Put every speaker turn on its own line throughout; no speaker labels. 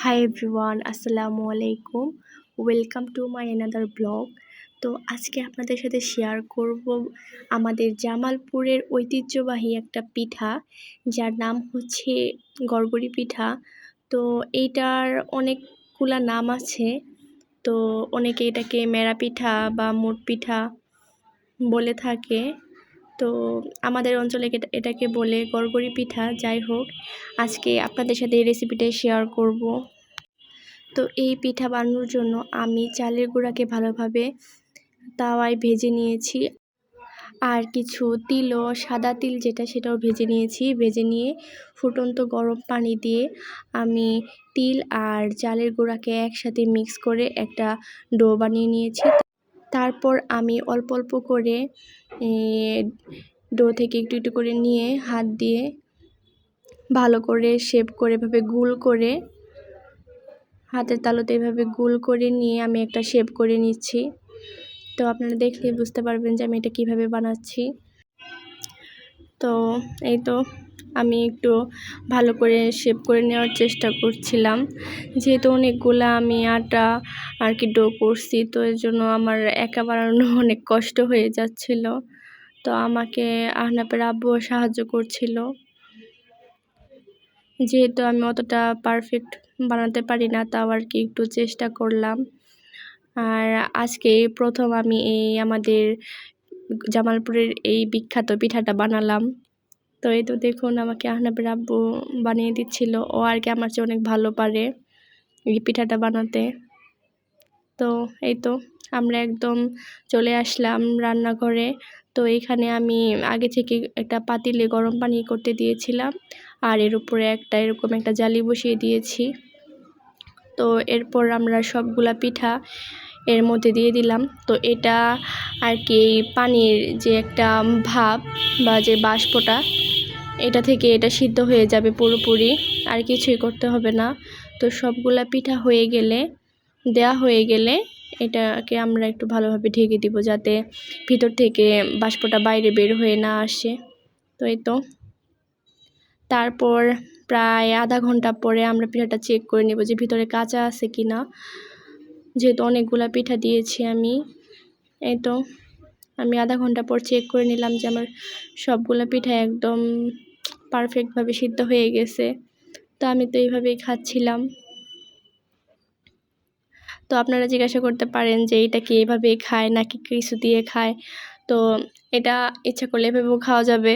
Hi everyone, আসসালামু আলাইকুম। Welcome to my another blog. তো আজকে আপনাদের সাথে শেয়ার করব আমাদের জামালপুরের ঐতিহ্যবাহী একটা পিঠা, যার নাম হচ্ছে গড়গড়ি পিঠা। তো এইটার অনেকগুলা নাম আছে। তো অনেকে এটাকে মেরা পিঠা বা মুট পিঠা বলে থাকে। তো আমাদের অঞ্চলে এটাকে বলে গড়গড়ি পিঠা। যাই হোক, আজকে আপনাদের সাথে এই রেসিপিটাই শেয়ার করব। তো এই পিঠা বানানোর জন্য আমি চালের গুঁড়াকে ভালোভাবে তাওয়ায় ভেজে নিয়েছি, আর কিছু তিলও, সাদা তিল যেটা, সেটাও ভেজে নিয়েছি। ভেজে নিয়ে ফুটন্ত গরম পানি দিয়ে আমি তিল আর চালের গুঁড়াকে একসাথে মিক্স করে একটা ডো বানিয়ে নিয়েছি। তারপর আমি অল্প অল্প করে ডো থেকে একটু একটু করে নিয়ে হাত দিয়ে ভালো করে শেপ করে এভাবে গোল করে হাতের তালুতে এভাবে গোল করে নিয়ে আমি একটা শেপ করে নিচ্ছি। তো আপনারা দেখলে বুঝতে পারবেন যে আমি এটা কিভাবে বানাচ্ছি। তো এই তো আমি একটু ভালো করে শেপ করে নেওয়ার চেষ্টা করছিলাম, যেহেতু অনেকগুলা আমি আটা আর কি ডো করছি, তো এর জন্য আমার একা বানানো অনেক কষ্ট হয়ে যাচ্ছিল। তো আমাকে আহনাফের আব্বু সাহায্য করছিল, যেহেতু আমি অতটা পারফেক্ট বানাতে পারি না, তাও আর কি একটু চেষ্টা করলাম। আর আজকে প্রথম আমি এই আমাদের জামালপুরের এই বিখ্যাত পিঠাটা বানালাম। তো এই তো দেখুন, আমাকে আহনাফের আব্বু বানিয়ে দিচ্ছিল। ও আর কি আমার চেয়ে অনেক ভালো পারে এই পিঠাটা বানাতে। তো এই তো আমরা একদম চলে আসলাম রান্নাঘরে। তো এখানে আমি আগে থেকে একটা পাতিলে গরম পানি করতে দিয়েছিলাম, আর এর উপরে এরকম একটা জালি বসিয়ে দিয়েছি। তো এরপর আমরা সবগুলা পিঠা এর মধ্যে দিয়ে দিলাম। তো এটা আর কি পানির যে একটা ভাপ বা যে বাষ্পটা, এটা থেকে এটা সিদ্ধ হয়ে যাবে পুরোপুরি, আর কিছুই করতে হবে না। তো সবগুলা পিঠা দেয়া হয়ে গেলে এটাকে আমরা একটু ভালোভাবে ঢেকে দিব, যাতে ভিতর থেকে বাষ্পটা বাইরে বের হয়ে না আসে। তো এই তো তারপর প্রায় আধা ঘন্টা পরে আমরা পিঠাটা চেক করে নেব যে ভিতরে কাঁচা আছে কি না, যেহেতু অনেকগুলা পিঠা দিয়েছি আমি। এই তো আমি আধা ঘন্টা পর চেক করে নিলাম যে আমার সবগুলা পিঠা একদম পারফেক্টভাবে সিদ্ধ হয়ে গেছে। তো আমি তো এইভাবেই খাচ্ছিলাম। তো আপনারা জিজ্ঞাসা করতে পারেন যে এটা কি এভাবেই খায় নাকি কিছু দিয়ে খায়। তো এটা ইচ্ছা করলে এভাবেও খাওয়া যাবে,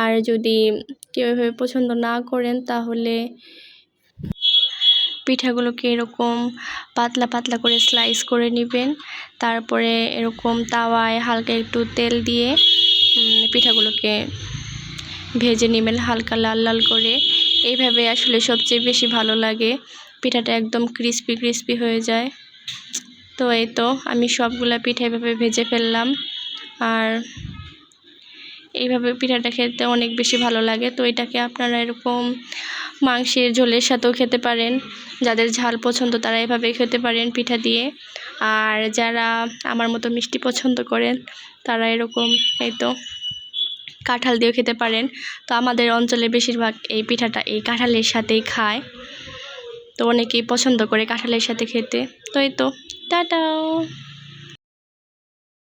আর যদি কেউ এভাবে পছন্দ না করেন তাহলে পিঠাগুলোকে এরকম পাতলা পাতলা করে স্লাইস করে নেবেন। তারপরে এরকম তাওয়ায় হালকা একটু তেল দিয়ে পিঠাগুলোকে ভেজে নেবেন হালকা লাল লাল করে। এইভাবে আসলে সবচেয়ে বেশি ভালো লাগে, পিঠাটা একদম ক্রিস্পি ক্রিস্পি হয়ে যায়। তো এই তো আমি সবগুলা পিঠা এভাবে ভেজে ফেললাম, আর এইভাবে পিঠাটা খেতে অনেক বেশি ভালো লাগে। তো এটাকে আপনারা এরকম মাংসের ঝোলের সাথেও খেতে পারেন, যাদের ঝাল পছন্দ তারা এভাবে খেতে পারেন পিঠা দিয়ে। আর যারা আমার মতো মিষ্টি পছন্দ করেন তারা এরকম এই তো কাঁঠাল দিয়েও খেতে পারেন। তো আমাদের অঞ্চলে বেশিরভাগ এই পিঠাটা এই কাঁঠালের সাথেই খায়, তো অনেকেই পছন্দ করে কাঁঠালের সাথে খেতে। তো এই তো টাটা।